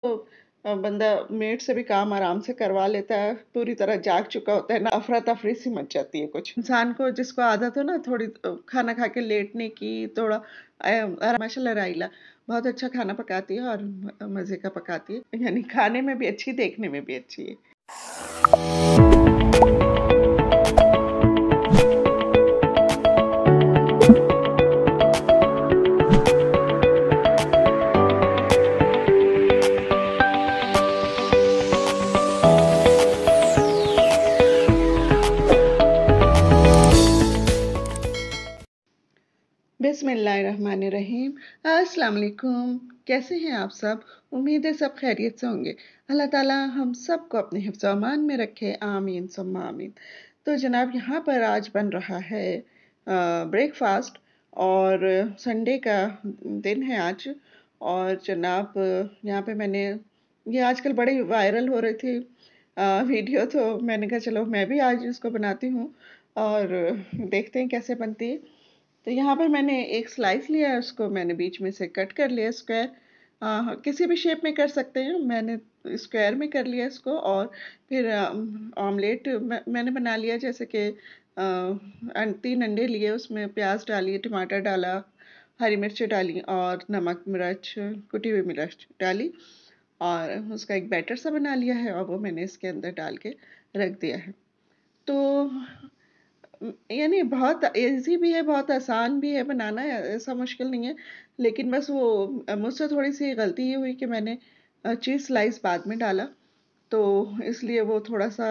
तो बंदा मेड से भी काम आराम से करवा लेता है, पूरी तरह जाग चुका होता है ना, अफरा-तफरी सी मच जाती है कुछ। इंसान को जिसको आदत हो ना थोड़ी खाना खा के लेटने की, थोड़ा माशाल्लाह राइला बहुत अच्छा खाना पकाती है और मज़े का पकाती है, यानी खाने में भी अच्छी, देखने में भी अच्छी है। बिस्मिल्लाहिर्रहमानिर्रहीम। अस्सलाम वालेकुम। कैसे हैं आप सब? उम्मीद है सब खैरियत से होंगे। अल्लाह ताला हम सबको अपने हिफ्ज़ व अमान में रखे, आमीन सुम्मा आमीन। तो जनाब यहाँ पर आज बन रहा है ब्रेकफ़ास्ट और संडे का दिन है आज। और जनाब यहाँ पे मैंने ये आजकल बड़ी वायरल हो रही थी वीडियो, तो मैंने कहा चलो मैं भी आज इसको बनाती हूँ और देखते हैं कैसे बनती है। तो यहाँ पर मैंने एक स्लाइस लिया है, उसको मैंने बीच में से कट कर लिया स्क्वायर। किसी भी शेप में कर सकते हैं, मैंने स्क्वायर में कर लिया इसको। और फिर ऑमलेट मैंने बना लिया, जैसे कि 3 अंडे लिए, उसमें प्याज डाली, टमाटर डाला, हरी मिर्च डाली और नमक मिर्च, कुटी हुई मिर्च डाली और उसका एक बैटर सा बना लिया है और वो मैंने इसके अंदर डाल के रख दिया है। तो यानी बहुत ईज़ी भी है, बहुत आसान भी है बनाना, ऐसा मुश्किल नहीं है। लेकिन बस वो मुझसे थोड़ी-सी गलती ये हुई कि मैंने चीज़ स्लाइस बाद में डाला, तो इसलिए वो थोड़ा-सा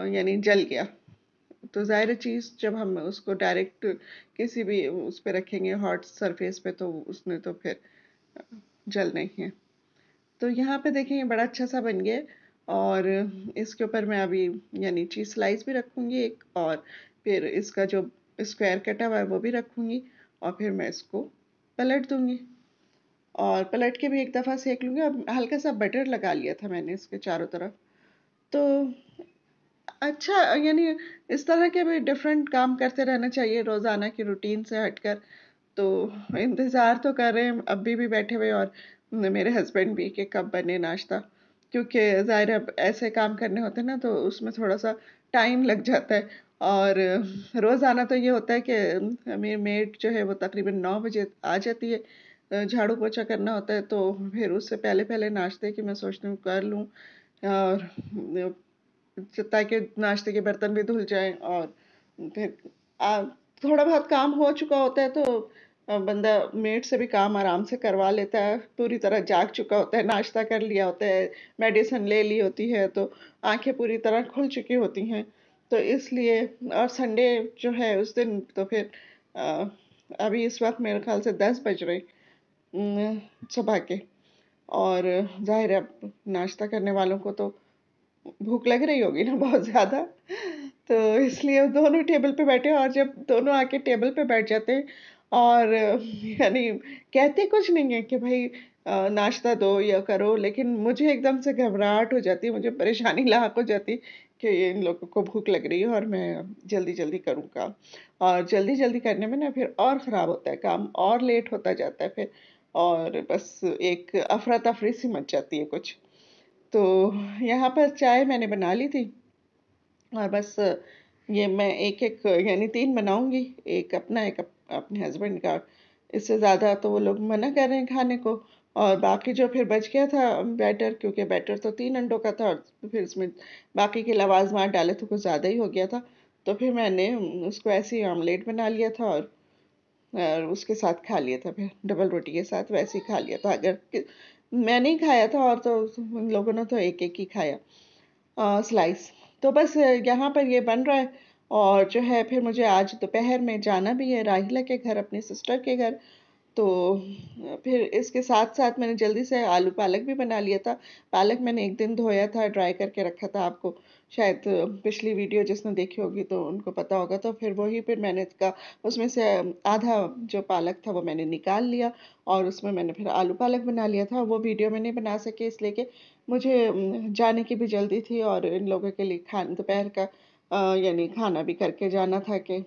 यानी जल गया। तो ज़ाहिर है चीज़ जब हम उसको डायरेक्ट किसी भी उस पे रखेंगे हॉट सरफेस पे, तो उसने तो फिर अ, जलना ही है। तो यहाँ पे देखें ये बड़ा अच्छा सा बन गया है। और इसके ऊपर मैं अभी यानी चीज़ स्लाइस भी रखूँगी एक, और फिर इसका जो स्क्वायर कटा हुआ है वो भी रखूँगी और फिर मैं इसको पलट दूँगी और पलट के भी एक दफ़ा सेक लूँगी। और हल्का सा बटर लगा लिया था मैंने इसके चारों तरफ। तो अच्छा, यानी इस तरह के भी डिफरेंट काम करते रहना चाहिए रोज़ाना की रूटीन से हटकर। तो इंतज़ार तो कर रहे हैं, अभी भी बैठे हुए, और मेरे हस्बैंड भी कि कब बने नाश्ता। क्योंकि ज़ाहिर है अब ऐसे काम करने होते हैं ना, तो उसमें थोड़ा-सा टाइम लग जाता है। और रोज़ाना तो ये होता है कि मेरी मेड जो है वो तकरीबन 9 बजे आ जाती है। झाड़ू पोछा करना होता है, तो फिर उससे पहले-पहले नाश्ते की मैं सोचती हूँ कर लूँ, और ताकि नाश्ते के बर्तन भी धुल जाएँ। और फिर अ, थोड़ा बहुत काम हो चुका होता है, तो बंदा मेड से भी काम आराम से करवा लेता है, पूरी तरह जाग चुका होता है, नाश्ता कर लिया होता है, मेडिसिन ले ली होती है, तो आँखें पूरी तरह खुल चुकी होती हैं। तो इसलिए, और संडे जो है उस दिन तो फिर अ, अभी इस वक़्त मेरे ख़्याल से 10 बज रहे सुबह के। और ज़ाहिर है अब नाश्ता करने वालों को तो भूख लग रही होगी ना बहुत ज़्यादा। तो इसलिए वो दोनों टेबल पे बैठे हैं, और जब दोनों आके टेबल पे बैठ जाते हैं और यानी कहते कुछ नहीं है कि भाई नाश्ता दो या करो, लेकिन मुझे एकदम से घबराहट हो जाती है, मुझे परेशानी लाहक हो जाती है कि इन लोगों को भूख लग रही है और मैं जल्दी-जल्दी करूँ काम। और जल्दी-जल्दी करने में ना फिर और ख़राब होता है काम, और लेट होता जाता है फिर, और बस एक अफ़रा-तफ़री सी मच जाती है कुछ। तो यहाँ पर चाय मैंने बना ली थी और बस ये मैं एक-एक यानी 3 बनाऊँगी, एक अपना, एक अपने हस्बैंड का। इससे ज़्यादा तो वो लोग मना कर रहे हैं खाने को। और बाकी जो फिर बच गया था बैटर, क्योंकि बैटर तो 3 अंडों का था, और फिर इसमें बाकी के लवाज़मात डाले तो कुछ ज़्यादा ही हो गया था। तो फिर मैंने उसको ऐसे ही ऑमलेट बना लिया था और उसके साथ खा लिया था, फिर डबल रोटी के साथ वैसे ही खा लिया था। अगर मैंने ही खाया था, और तो उन लोगों ने तो एक-एक ही खाया स्लाइस। तो बस यहाँ पर ये बन रहा है। और जो है फिर मुझे आज दोपहर में जाना भी है राहिला के घर, अपनी सिस्टर के घर। तो फिर इसके साथ-साथ मैंने जल्दी से आलू पालक भी बना लिया था। पालक मैंने 1 दिन धोया था, ड्राई करके रखा था, आपको शायद पिछली वीडियो जिसने देखी होगी तो उनको पता होगा। तो फिर वही, फिर मैंने इसका उसमें से आधा जो पालक था वो मैंने निकाल लिया और उसमें मैंने फिर आलू पालक बना लिया था। वो वीडियो मैं नहीं बना सकी इसलिए कि मुझे जाने की भी जल्दी थी और इन लोगों के लिए दोपहर का यानी खाना भी करके जाना था, कि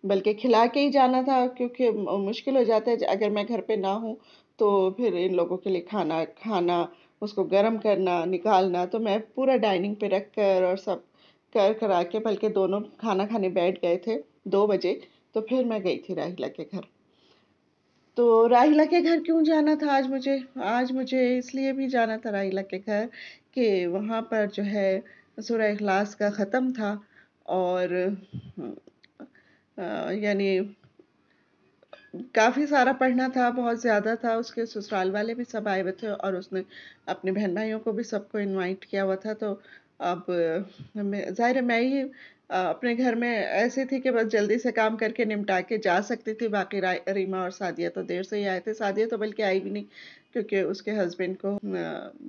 बल्कि खिला के ही जाना था, क्योंकि मुश्किल हो जाता है अगर मैं घर पे ना हूँ, तो फिर इन लोगों के लिए खाना खाना, उसको गर्म करना, निकालना, तो मैं पूरा डाइनिंग पे रख कर और सब कर करा के, बल्कि दोनों खाना खाने बैठ गए थे 2 बजे। तो फिर मैं गई थी राहिला के घर। तो राहिला के घर क्यों जाना था आज मुझे इसलिए भी जाना था राहिला के घर कि वहाँ पर जो है सूरह इखलास का ख़त्म था। और यानी काफ़ी सारा पढ़ना था, बहुत ज़्यादा था। उसके ससुराल वाले भी सब आए हुए थे और उसने अपने बहन भाइयों को भी सबको इनवाइट किया हुआ था। तो अब ज़ाहिर है मैं ही अपने घर में ऐसी थी कि बस जल्दी से काम करके निपटा के जा सकती थी। बाकी रीमा और सादिया तो देर से ही आए थे। सादिया तो बल्कि आई भी नहीं, क्योंकि उसके हस्बैंड को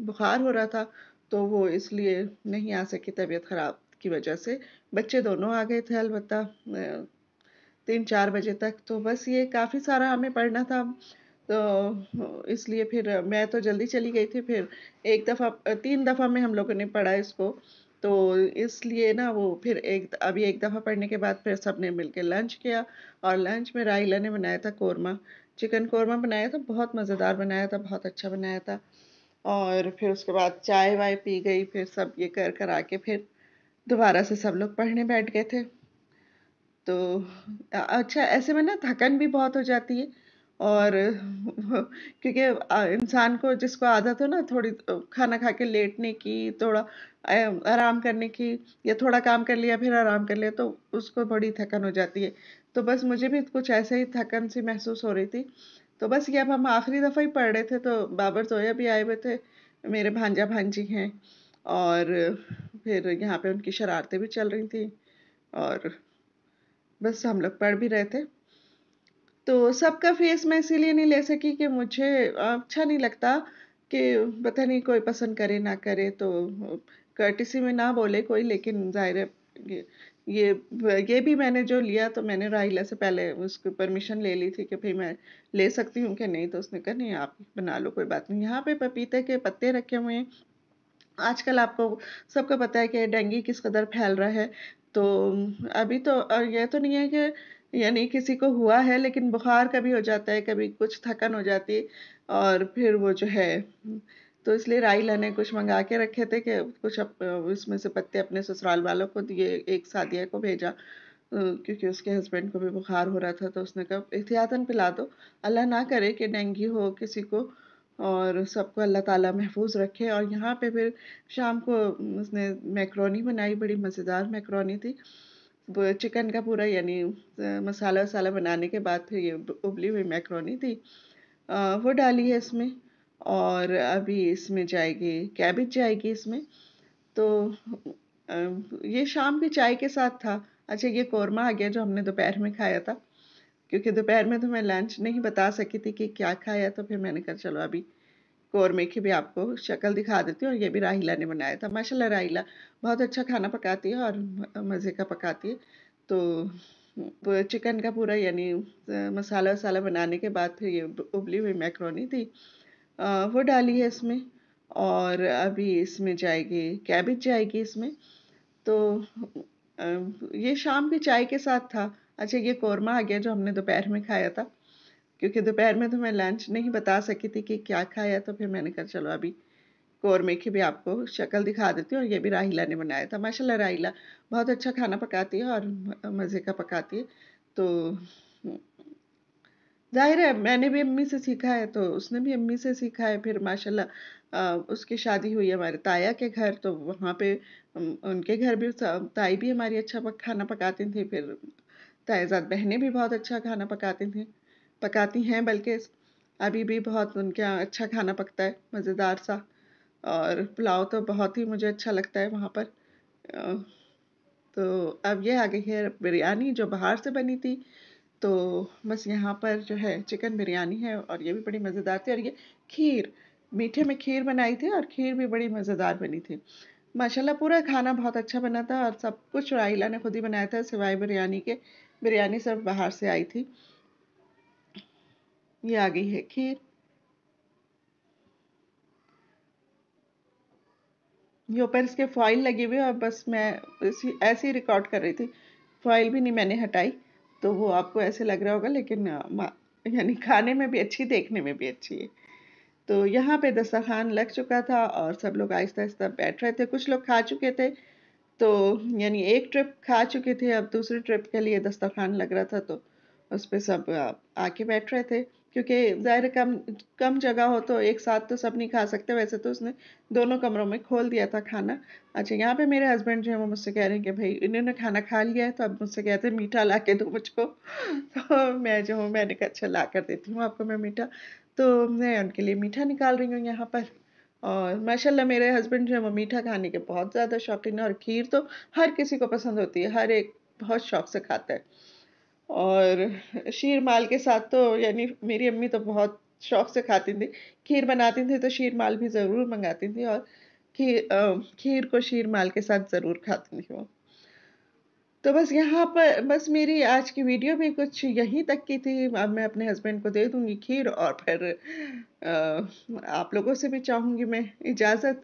बुखार हो रहा था, तो वो इसलिए नहीं आ सकी तबीयत ख़राब की वजह से। बच्चे दोनों आ गए थे अलबत्ता 3-4 बजे तक। तो बस ये काफ़ी सारा हमें पढ़ना था, तो इसलिए फिर मैं तो जल्दी चली गई थी। फिर एक दफ़ा 3 दफ़ा में हम लोगों ने पढ़ा इसको। तो इसलिए ना वो फिर अभी एक दफ़ा पढ़ने के बाद फिर सबने मिलके लंच किया। और लंच में राइला ने बनाया था कोरमा, चिकन कोरमा बनाया था, बहुत मज़ेदार बनाया था, बहुत अच्छा बनाया था। और फिर उसके बाद चाय वाय पी गई, फिर सब ये कर कर आके फिर दोबारा से सब लोग पढ़ने बैठ गए थे। तो अच्छा, ऐसे में ना थकन भी बहुत हो जाती है। और क्योंकि इंसान को जिसको आदत हो ना थोड़ी खाना खा के लेटने की, थोड़ा आराम करने की, या थोड़ा काम कर लिया फिर आराम कर लिया, तो उसको बड़ी थकन हो जाती है। तो बस मुझे भी कुछ ऐसे ही थकन सी महसूस हो रही थी। तो बस ये अब हम आखिरी दफ़ा ही पढ़ रहे थे, तो बाबर जोया भी आए हुए थे, मेरे भांजा भांजी हैं। और फिर यहाँ पे उनकी शरारतें भी चल रही थी। और बस हम लोग पढ़ भी रहे थे। तो सबका फेस मैं इसीलिए नहीं ले सकी कि मुझे अच्छा नहीं लगता कि पता नहीं कोई पसंद करे ना करे, तो कर्टिसी में ना बोले कोई। लेकिन जाहिर है ये ये ये भी मैंने जो लिया, तो मैंने राहिला से पहले उसकी परमिशन ले ली थी कि भाई मैं ले सकती हूँ कि नहीं। तो उसने कहा नहीं, आप बना लो, कोई बात नहीं। यहाँ पे पपीते के पत्ते रखे हुए हैं। आजकल आपको सबको पता है कि डेंगू किस कदर फैल रहा है। तो अभी तो ये तो नहीं है कि यानी किसी को हुआ है, लेकिन बुखार कभी हो जाता है, कभी कुछ थकन हो जाती है। और फिर वो जो है, तो इसलिए राइला ने कुछ मंगा के रखे थे कि कुछ इसमें से पत्ते अपने ससुराल वालों को दिए, एक सादिया को भेजा, क्योंकि उसके हस्बैंड को भी बुखार हो रहा था। तो उसने कहा एहतियातन पिला दो, अल्लाह ना करे कि डेंगू हो किसी को, और सबको अल्लाह ताला महफूज रखे। और यहाँ पे फिर शाम को उसने मैक्रोनी बनाई, बड़ी मज़ेदार मैक्रोनी थी। वो चिकन का पूरा यानी मसाला वसाला बनाने के बाद फिर ये उबली हुई मैक्रोनी थी, वो डाली है इसमें। और अभी इसमें जाएगी कैबिज जाएगी इसमें। तो अ, ये शाम की चाय के साथ था। अच्छा, ये कोरमा आ गया जो हमने दोपहर में खाया था, क्योंकि दोपहर में तो मैं लंच नहीं बता सकी थी कि क्या खाया। तो फिर मैंने कहा चलो अभी कौरमे की भी आपको शक्ल दिखा देती हूँ। और ये भी राहिला ने बनाया था। माशाल्लाह राहिला बहुत अच्छा खाना पकाती है और मज़े का पकाती है। तो वो चिकन का पूरा यानी मसाला वसाला बनाने के बाद फिर ये उबली हुई मैक्रोनी थी, वो डाली है इसमें। और अभी इसमें जाएगी कैबिज जाएगी इसमें। तो अ, ये शाम की चाय के साथ था। अच्छा, ये कोरमा आ गया जो हमने दोपहर में खाया था, क्योंकि दोपहर में तो मैं लंच नहीं बता सकी थी कि क्या खाया। तो फिर मैंने कहा चलो अभी कौरमे की भी आपको शक्ल दिखा देती हूँ। और ये भी राहिला ने बनाया था। माशाल्लाह राहिला बहुत अच्छा खाना पकाती है और मज़े का पकाती है। तो ज़ाहिर है मैंने भी अम्मी से सीखा है, तो उसने भी अम्मी से सीखा है। फिर माशाल्लाह उसकी शादी हुई हमारे ताया के घर, तो वहाँ पे उनके घर भी ताई भी हमारी अच्छा खाना पकाती थी। फिर तायजाद बहनें भी बहुत अच्छा खाना पकाती थी, पकाती हैं बल्कि। अभी भी बहुत उनके यहाँ अच्छा खाना पकता है, मज़ेदार सा। और पुलाव तो बहुत ही मुझे अच्छा लगता है वहाँ पर। अ, तो अब ये आ गई है बिरयानी जो बाहर से बनी थी। तो बस यहाँ पर जो है चिकन बिरयानी है, और ये भी बड़ी मज़ेदार थी। और ये खीर, मीठे में खीर बनाई थी, और खीर भी बड़ी मज़ेदार बनी थी। माशाल्लाह पूरा खाना बहुत अच्छा बना था, और सब कुछ राइला ने खुद ही बनाया था सिवाय बिरयानी के। बिरयानी सब बाहर से आई थी। ये आ गई है खीर। ये ऊपर इसके फॉइल लगी हुई है, और बस मैं ऐसे ही रिकॉर्ड कर रही थी। फॉइल भी नहीं मैंने हटाई। तो वो आपको ऐसे लग रहा होगा, लेकिन यानी खाने में भी अच्छी, देखने में भी अच्छी है। तो यहाँ पे दस्तरखान लग चुका था और सब लोग आहिस्ता-आहिस्ता बैठ रहे थे। कुछ लोग खा चुके थे, तो यानी एक ट्रिप खा चुके थे, अब दूसरी ट्रिप के लिए दस्तरखान लग रहा था, तो उस पे सब आके बैठ रहे थे। क्योंकि ज़ाहिर है कम कम जगह हो तो एक साथ तो सब नहीं खा सकते। वैसे तो उसने दोनों कमरों में खोल दिया था खाना। अच्छा, यहाँ पे मेरे हस्बैंड जो है वो मुझसे कह रहे हैं कि भाई इन्होंने खाना खा लिया है, तो अब मुझसे कहते हैं मीठा ला के दो मुझको। तो मैं जो हूँ, मैंने कहा अच्छा ला कर देती हूँ आपको मैं मीठा। तो मैं उनके लिए मीठा निकाल रही हूँ यहाँ पर। और माशाल्लाह मेरे हस्बैंड जो है वो मीठा खाने के बहुत ज़्यादा शौकीन है, और खीर तो हर किसी को पसंद होती है, हर एक बहुत शौक से खाता है। और शीर माल के साथ तो यानी मेरी अम्मी तो बहुत शौक से खाती थी। खीर बनाती थी तो शीर माल भी ज़रूर मंगाती थी, और खीर को शीर माल के साथ ज़रूर खाती थी वो। तो बस यहाँ पर बस मेरी आज की वीडियो भी कुछ यहीं तक की थी। अब मैं अपने हस्बैंड को दे दूँगी खीर, और फिर आप लोगों से भी चाहूँगी मैं इजाज़त।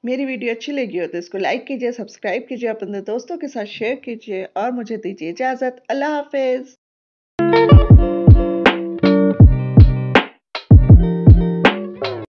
मेरी वीडियो अच्छी लगी हो तो इसको लाइक कीजिए, सब्सक्राइब कीजिए, अपने दोस्तों के साथ शेयर कीजिए, और मुझे दीजिए इजाज़त। अल्लाह हाफ़िज़।